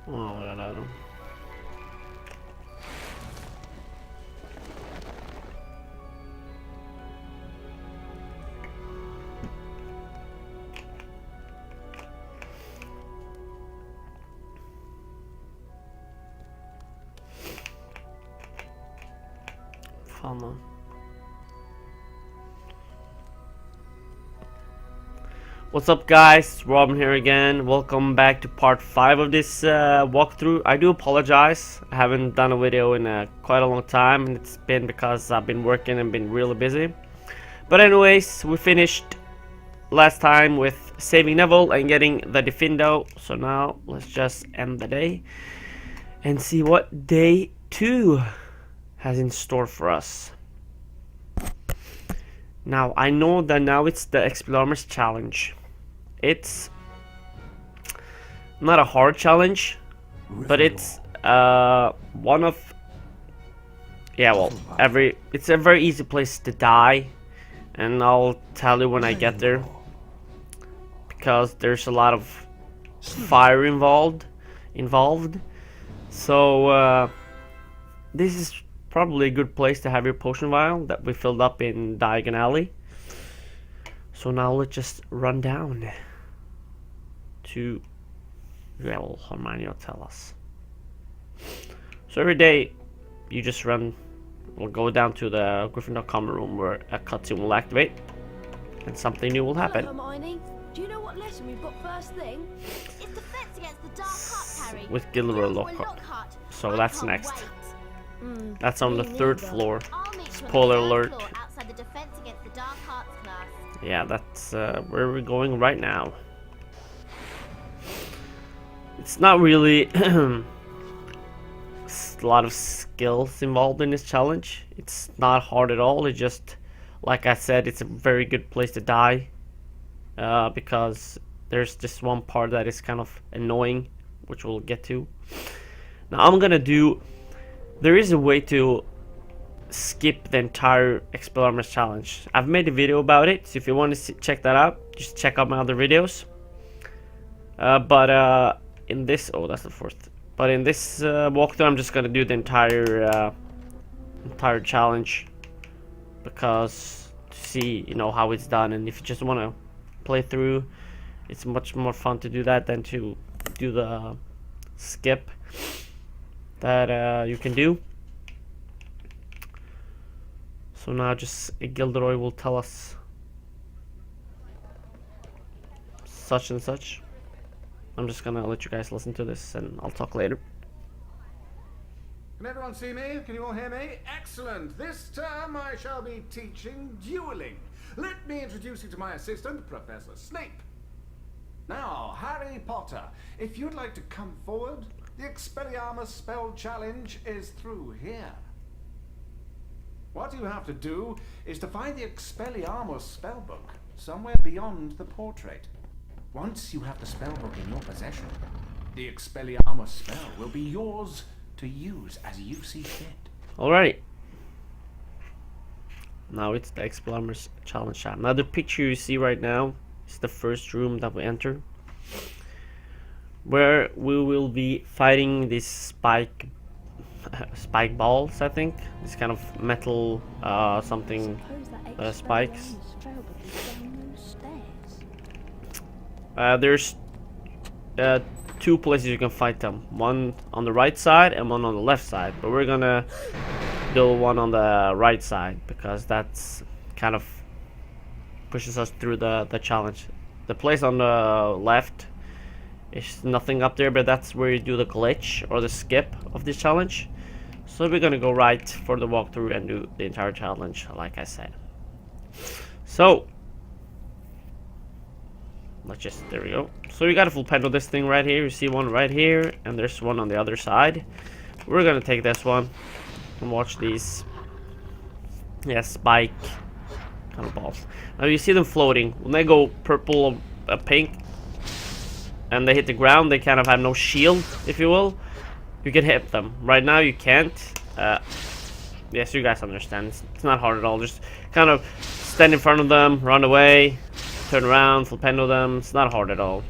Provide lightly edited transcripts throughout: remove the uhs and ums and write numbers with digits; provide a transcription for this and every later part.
Oh, that item. Fun. What's up, guys? Robin here again. Welcome back to part 5 of this walkthrough. I do apologize. I haven't done a video in quite a long time, and it's been because I've been working and been really busy. But anyways, we finished last time with saving Neville and getting the Defendo. So now let's just end the day and see what day 2 has in store for us. Now, I know that now it's the Explorers challenge. It's not a hard challenge, but it's one of, yeah, well, it's a very easy place to die, and I'll tell you when I get there, because there's a lot of fire involved. So this is probably a good place to have your potion vial that we filled up in Diagon Alley. So now let's just run down to, well, Hermione will tell us. So every day you just run, we'll go down to the Gryffindor common room where a cutscene will activate and something new will happen. Hello, Hermione. Do you know what lesson we've got first thing? It's defense against the dark heart, Harry. With Gilderoy Lockhart. So that's next. That's on the 3rd floor. Spoiler alert. Outside the defense against the dark hearts class. Yeah, that's where we're going right now. It's not really a lot of skills involved in this challenge. It's not hard at all. It's just, like I said, it's a very good place to die, because there's just one part that is kind of annoying, which we'll get to. Now I'm gonna do, there is a way to skip the entire Explorers challenge. I've made a video about it, so if you want to check that out, just check out my other videos. But in this, oh, that's the 4th. But in this walkthrough, I'm just gonna do the entire challenge, because to see, you know, how it's done. And if you just want to play through, it's much more fun to do that than to do the skip that you can do. So now just Gilderoy will tell us such and such. I'm just gonna let you guys listen to this and I'll talk later. Can everyone see me? Can you all hear me? Excellent! This term I shall be teaching dueling. Let me introduce you to my assistant, Professor Snape. Now, Harry Potter, if you'd like to come forward, the Expelliarmus spell challenge is through here. What you have to do is to find the Expelliarmus spellbook somewhere beyond the portrait. Once you have the spellbook in your possession, the Expelliarmus spell will be yours to use as you see fit. Alright. Now it's the Explorers challenge time. Now the picture you see right now is the first room that we enter, where we will be fighting these spike balls, I think. This kind of metal something spikes. There's 2 places you can fight them. One on the right side and one on the left side. But we're gonna do one on the right side, because that's kind of pushes us through the challenge. The place on the left is nothing up there, but that's where you do the glitch or the skip of this challenge. So we're gonna go right for the walkthrough and do the entire challenge, like I said. So let's just, there we go. So we got a full pen of this thing right here. You see one right here, and there's one on the other side. We're gonna take this one and watch these, yeah, spike kind of balls. Now you see them floating. When they go purple or pink and they hit the ground, they kind of have no shield, if you will. You can hit them. Right now you can't. Yes, you guys understand. It's not hard at all. Just kind of stand in front of them, run away, turn around, flipendo them. It's not hard at all.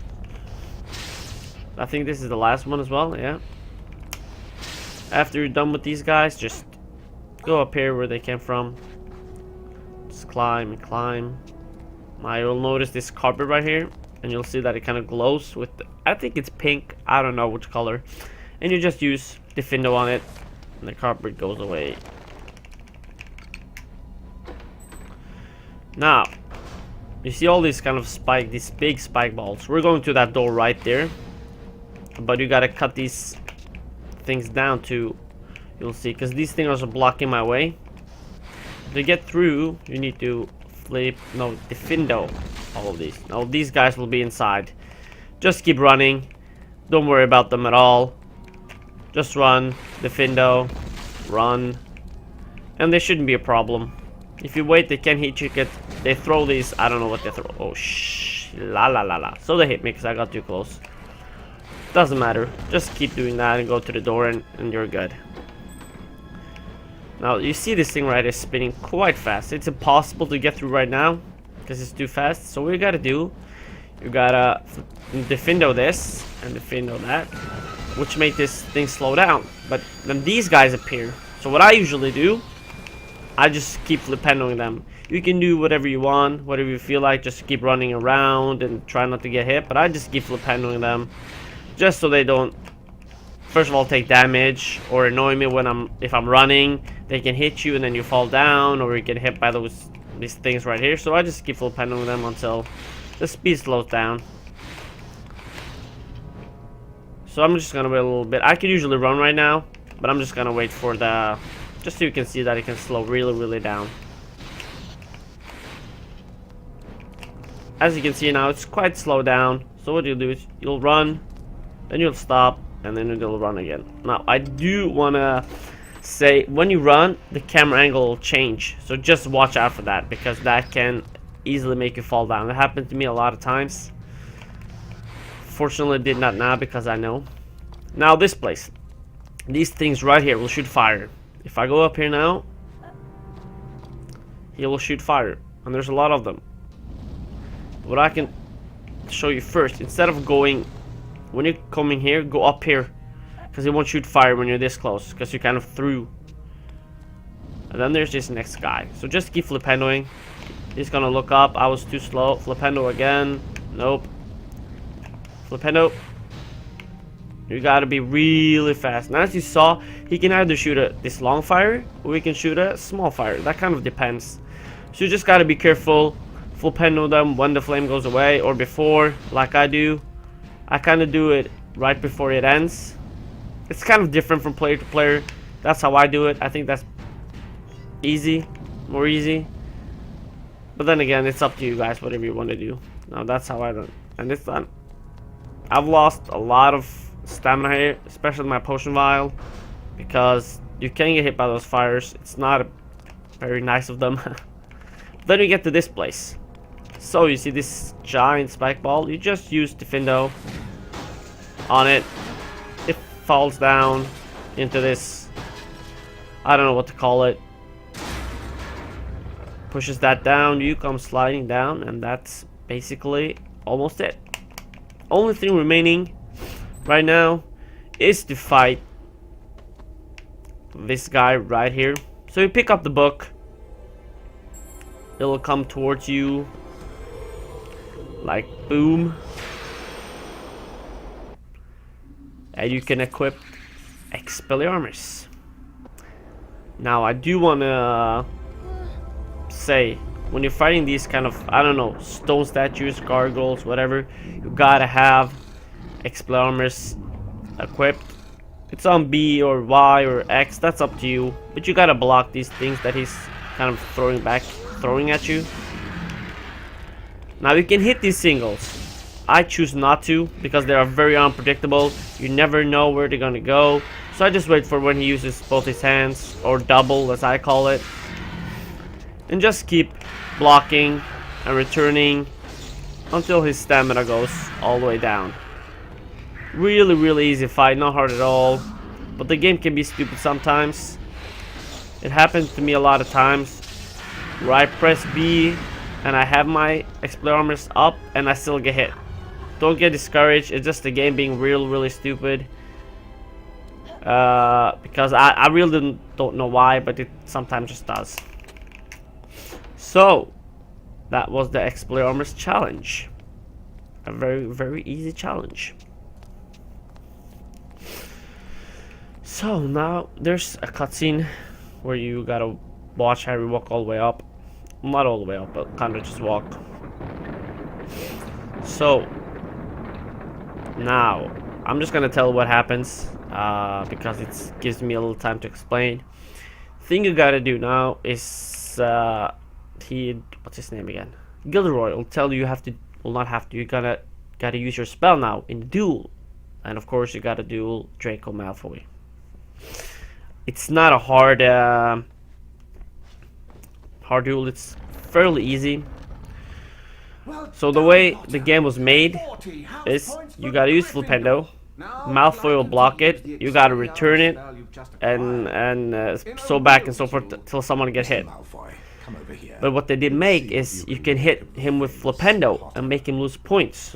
I think this is the last one as well, yeah. After you're done with these guys, just go up here where they came from. Just climb and climb. Now you'll notice this carpet right here, and you'll see that it kind of glows with, I think it's pink, I don't know which color. And you just use Defendo on it, and the carpet goes away. Now, you see all these kind of these big spike balls. We're going to that door right there, but you gotta cut these things down too. You'll see, because these things are blocking my way. To get through, you need to Defendo all of these. Now these guys will be inside. Just keep running. Don't worry about them at all. Just run, Defendo, run, and they shouldn't be a problem. If you wait, they can hit you. They throw these. I don't know what they throw. Oh la la la la. So they hit me because I got too close. Doesn't matter. Just keep doing that and go to the door, and you're good. Now you see this thing right is spinning quite fast. It's impossible to get through right now because it's too fast. So what you gotta do, you gotta Defendo this and Defendo that, which make this thing slow down. But then these guys appear. So what I usually do, I just keep flipendoing them. You can do whatever you want, whatever you feel like. Just keep running around and try not to get hit. But I just keep flipendoing them, just so they don't, first of all, take damage or annoy me when if I'm running. They can hit you and then you fall down, or you get hit by these things right here. So I just keep flipendoing them until the speed slows down. So I'm just gonna wait a little bit. I could usually run right now, but I'm just gonna wait for the, just so you can see that it can slow really down. As you can see now, it's quite slow down. So what you'll do is you'll run, then you'll stop, and then you'll run again. Now I do wanna say, when you run, the camera angle will change. So just watch out for that, because that can easily make you fall down. It happened to me a lot of times. Fortunately, it did not now because I know. Now this place, these things right here will shoot fire. If I go up here now, he will shoot fire, and there's a lot of them. What I can show you first, instead of going, when you're coming here, go up here, because it won't shoot fire when you're this close, because you're kind of through. And then there's this next guy. So just keep flipendoing. He's gonna look up. I was too slow. Flipendo again. Nope. Flipendo. You gotta be really fast. Now as you saw, he can either shoot this long fire, or he can shoot a small fire. That kind of depends. So you just gotta be careful. Flipendo them when the flame goes away, or before, like I do. I kind of do it right before it ends. It's kind of different from player to player. That's how I do it. I think that's easy, more easy. But then again, it's up to you guys, whatever you want to do. Now that's how I do it. And it's done. I've lost a lot of stamina here, especially my potion vial, because you can get hit by those fires. It's not very nice of them. Then you get to this place. So you see this giant spike ball. You just use Defendo on it. It falls down into this, I don't know what to call it. Pushes that down. You come sliding down, and that's basically almost it. Only thing remaining right now is to fight this guy right here. So you pick up the book. It'll come towards you like boom, and you can equip Expelliarmus. Now I do want to say, when you're fighting these kind of, I don't know, stone statues, gargoyles, whatever, you gotta have Expelliarmus equipped. It's on B or Y or X, that's up to you, but you gotta block these things that he's kind of throwing at you. Now you can hit these singles. I choose not to, because they are very unpredictable. You never know where they're gonna go. So I just wait for when he uses both his hands, or double as I call it. And just keep blocking and returning until his stamina goes all the way down. Really easy fight, not hard at all. But the game can be stupid sometimes. It happens to me a lot of times. where I press B and I have my Explore Armors up and I still get hit. Don't get discouraged. It's just the game being really stupid. Because I really don't know why, but it sometimes just does. So that was the Explore Armors challenge. A very easy challenge. So now there's a cutscene where you gotta watch Harry walk all the way up. Not all the way up, but kind of just walk. So now I'm just gonna tell what happens because it gives me a little time to explain. Thing you gotta do now is what's his name again? Gilderoy will tell you you gotta use your spell now in the duel, and of course you gotta duel Draco Malfoy. It's not a hard duel. It's fairly easy. So the way the game was made is you gotta use Flipendo. Malfoy will block it. You gotta return it, and so back and so forth till someone gets hit. But what they did make is you can hit him with Flipendo and make him lose points.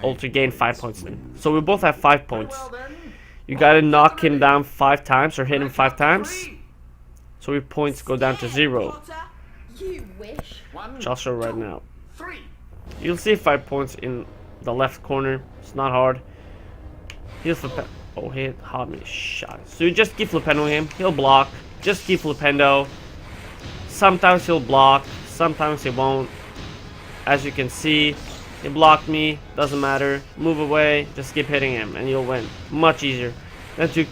Or to gain 5 points then. So we both have 5 points. You gotta knock him down 5 times or hit him 5 times. So your points go down to 0. You wish. Which I'll show right now. You'll see 5 points in the left corner. It's not hard. He'll flip. Oh, he hit me shot. So you just keep Flipendo him. He'll block. Just keep Flipendo. Sometimes he'll block. Sometimes he won't. As you can see, he blocked me. Doesn't matter. Move away. Just keep hitting him, and you'll win. Much easier than to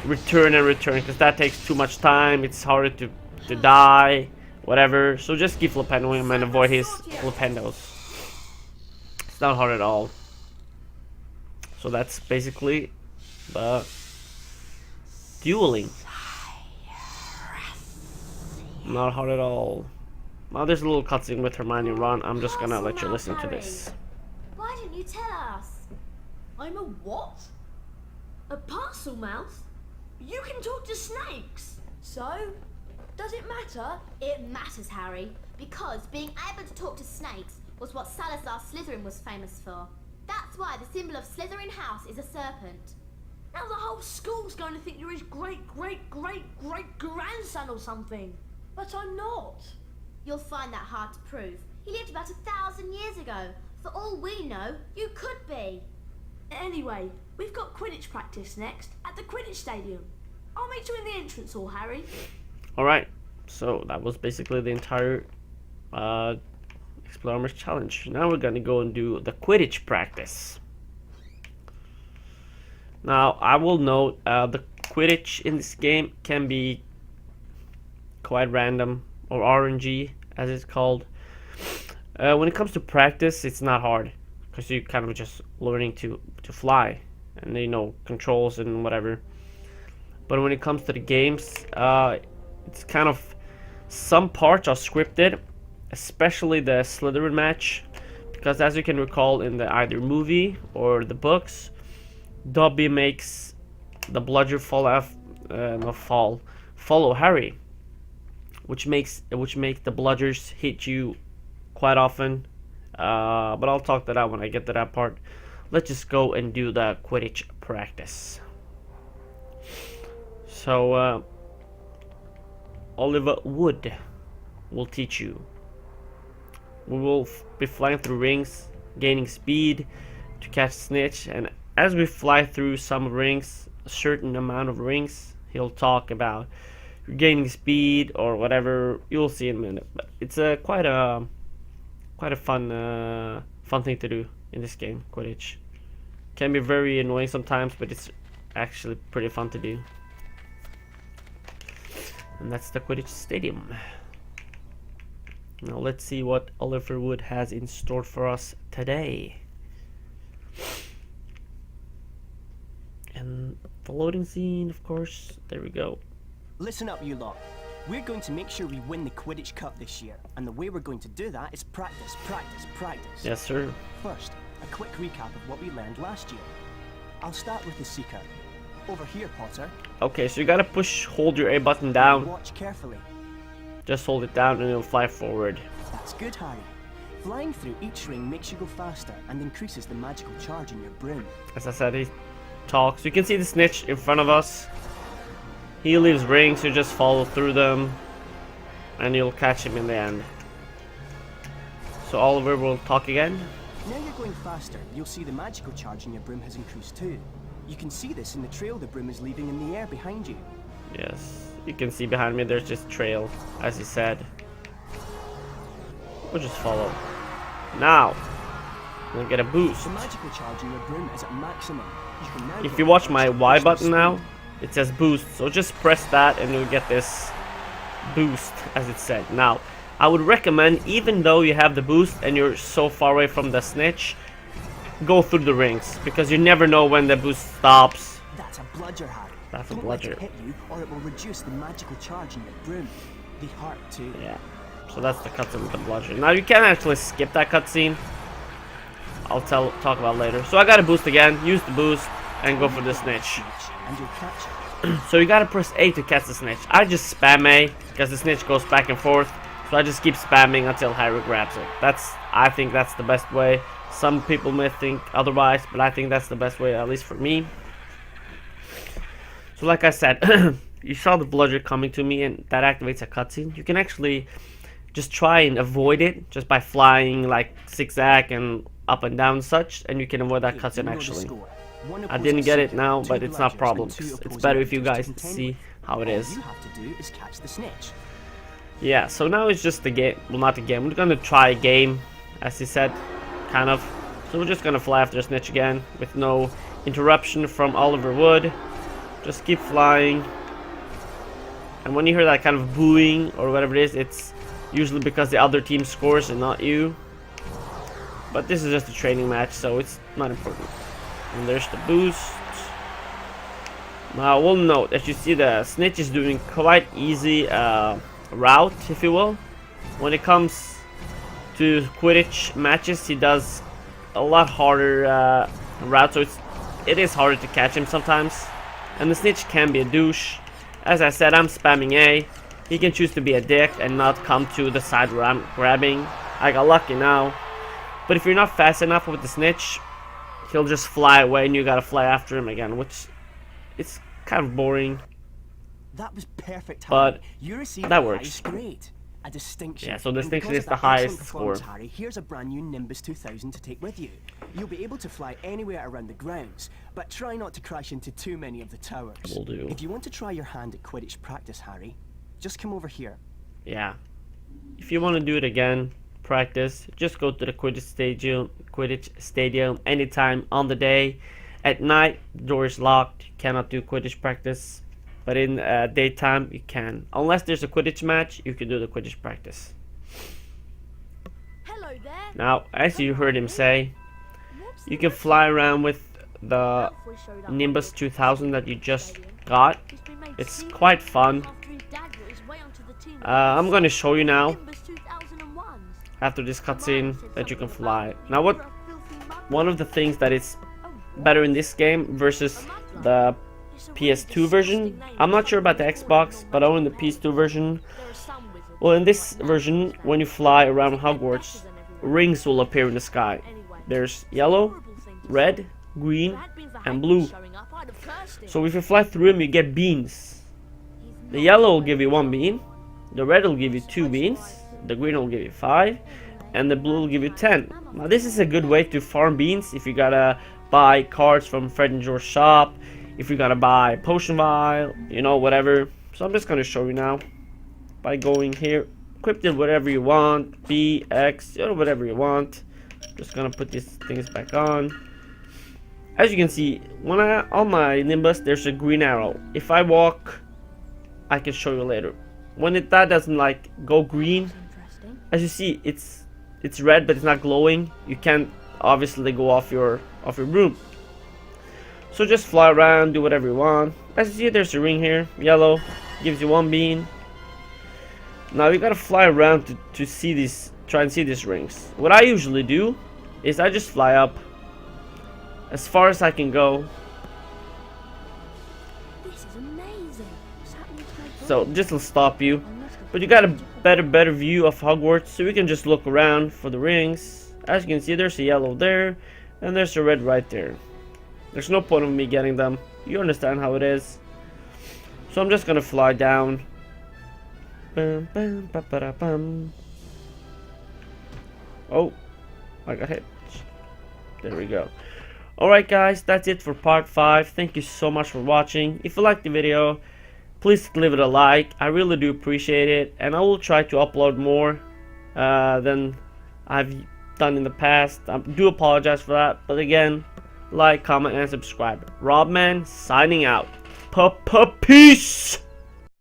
return and return, because that takes too much time. It's harder to die. Whatever. So just keep Flipendo him and avoid his Flipendos. It's not hard at all. So that's basically the dueling. Not hard at all. Now there's a little cutscene with Hermione and Ron. I'm just gonna let you listen to this. Why didn't you tell us? I'm a what? A parcel mouse? You can talk to snakes. So, does it matter? It matters, Harry, because being able to talk to snakes was what Salazar Slytherin was famous for. That's why the symbol of Slytherin House is a serpent. Now the whole school's going to think you're his great-great-great-great-grandson or something. But I'm not. You'll find that hard to prove. He lived about 1,000 years ago. For all we know, you could be. Anyway, we've got Quidditch practice next at the Quidditch Stadium. I'll meet you in the entrance hall, Harry. Alright, so that was basically the entire Explore Armors challenge. Now we're gonna go and do the Quidditch practice. Now I will note the Quidditch in this game can be quite random, or RNG as it's called. When it comes to practice, it's not hard because you're kind of just learning to fly and controls and whatever. But when it comes to the games, it's kind of, some parts are scripted, especially the Slytherin match, because as you can recall in the either movie or the books, Dobby makes the bludger follow Harry, which makes the bludgers hit you quite often. But I'll talk that out when I get to that part. Let's just go and do the Quidditch practice. So Oliver Wood will teach you. We will be flying through rings, gaining speed to catch Snitch, and as we fly through some rings, a certain amount of rings, he'll talk about gaining speed or whatever. You'll see in a minute, but it's quite a fun thing to do in this game. Quidditch can be very annoying sometimes, but it's actually pretty fun to do. And that's the Quidditch Stadium. Now let's see what Oliver Wood has in store for us today. And the loading scene, of course. There we go. Listen up, you lot. We're going to make sure we win the Quidditch Cup this year, and the way we're going to do that is practice, practice, practice. Yes, sir. First, a quick recap of what we learned last year. I'll start with the Seeker. Over here, Potter. Okay, so you gotta hold your A button down. Watch carefully. Just hold it down and it'll fly forward. That's good, Harry. Flying through each ring makes you go faster and increases the magical charge in your broom. As I said, he talks. You can see the snitch in front of us. He leaves rings, you just follow through them, and you'll catch him in the end. So Oliver will talk again. Now you're going faster, you'll see the magical charge in your broom has increased too. You can see this in the trail the broom is leaving in the air behind you. Yes, you can see behind me there's this trail, as he said. We'll just follow. Now, we'll get a boost. The magical charge in your broom is at maximum. You can now If you watch my Y button now, it says boost, so just press that and you'll get this boost, as it said. Now, I would recommend, even though you have the boost and you're so far away from the snitch, go through the rings, because you never know when the boost stops. That's a bludger, Harry. That's a Don't let bludger. it hit you, or it will reduce the magical charge in your broom. They hurt too. Yeah, so that's the cutscene with the bludger. Now you can actually skip that cutscene. I'll talk about later. So I got a boost again, use the boost, and go for the snitch. And you'll catch it. So you gotta press A to catch the snitch. I just spam A, because the snitch goes back and forth. So I just keep spamming until Harry grabs it. I think that's the best way. Some people may think otherwise, but I think that's the best way, at least for me. So like I said, you saw the bludger coming to me, and that activates a cutscene. You can actually just try and avoid it just by flying like zigzag and up and down and such, and you can avoid that cutscene actually. I didn't get it now, but it's not a problem. It's better if you guys see how it is. All you have to do is catch the snitch. Yeah, so now it's just the game. Well, not the game. We're gonna try a game, as he said, kind of. So we're just gonna fly after Snitch again with no interruption from Oliver Wood. Just keep flying. And when you hear that kind of booing or whatever it is, it's usually because the other team scores and not you. But this is just a training match, so it's not important. And there's the boost. Now we'll note that you see the Snitch is doing quite easy route, if you will. When it comes to Quidditch matches, he does a lot harder route, so it is harder to catch him sometimes. And the Snitch can be a douche. As I said, I'm spamming A. He can choose to be a dick and not come to the side where I'm grabbing. I got lucky now. But if you're not fast enough with the Snitch, he'll just fly away and you gotta fly after him again, which it's kind of boring. That was perfect, But Harry. You received that the works. highest grade. A distinction. Yeah, so And distinction because is of the that highest excellent performance, score. Harry, here's a brand new Nimbus 2000 to take with you. You'll be able to fly anywhere around the grounds, but try not to crash into too many of the towers. Will do. If you want to try your hand at Quidditch practice, Harry, just come over here. Yeah. If you want to do it again, practice, just go to the Quidditch Stadium anytime on the day. At night, the door is locked. You cannot do Quidditch practice. But in daytime, you can. Unless there's a Quidditch match, you can do the Quidditch practice. Hello there. Now, as you heard him say, you can fly around with the Nimbus 2000 that you just got. It's quite fun. I'm going to show you now, after this cutscene, that you can fly. Now, one of the things that is better in this game versus the PS2 version, I'm not sure about the Xbox, but I own the PS2 version. Well, in this version, when you fly around Hogwarts, rings will appear in the sky. There's yellow, red, green, and blue. So if you fly through them, you get beans. The yellow will give you 1 bean, the red will give you 2 beans, the green will give you 5, and the blue will give you 10. Now this is a good way to farm beans if you gotta buy cards from Fred and George's shop, if you gotta buy potion vial, you know, whatever. So I'm just gonna show you now by going here, equip it whatever you want, B, X, you know, whatever you want. Just gonna put these things back on. As you can see, when on my Nimbus, there's a green arrow. If I walk, I can show you later. When that doesn't like go green, as you see, it's red, but it's not glowing. You can't obviously go off your broom. So just fly around, do whatever you want. As you see, there's a ring here, yellow, gives you 1 bean. Now you gotta fly around to see these, try and see these rings. What I usually do is I just fly up as far as I can go. This is amazing. So this will stop you, but you gotta better view of Hogwarts, so we can just look around for the rings. As you can see, there's a yellow there, and there's a red right there. There's no point of me getting them. You understand how it is. So I'm just gonna fly down. Bum, bum, ba, ba, da, bum. Oh, I got hit. There we go. Alright guys, that's it for part 5. Thank you so much for watching. If you liked the video, please leave it a like. I really do appreciate it. And I will try to upload more than I've done in the past. I do apologize for that. But again, like, comment, and subscribe. Robman signing out. Peace!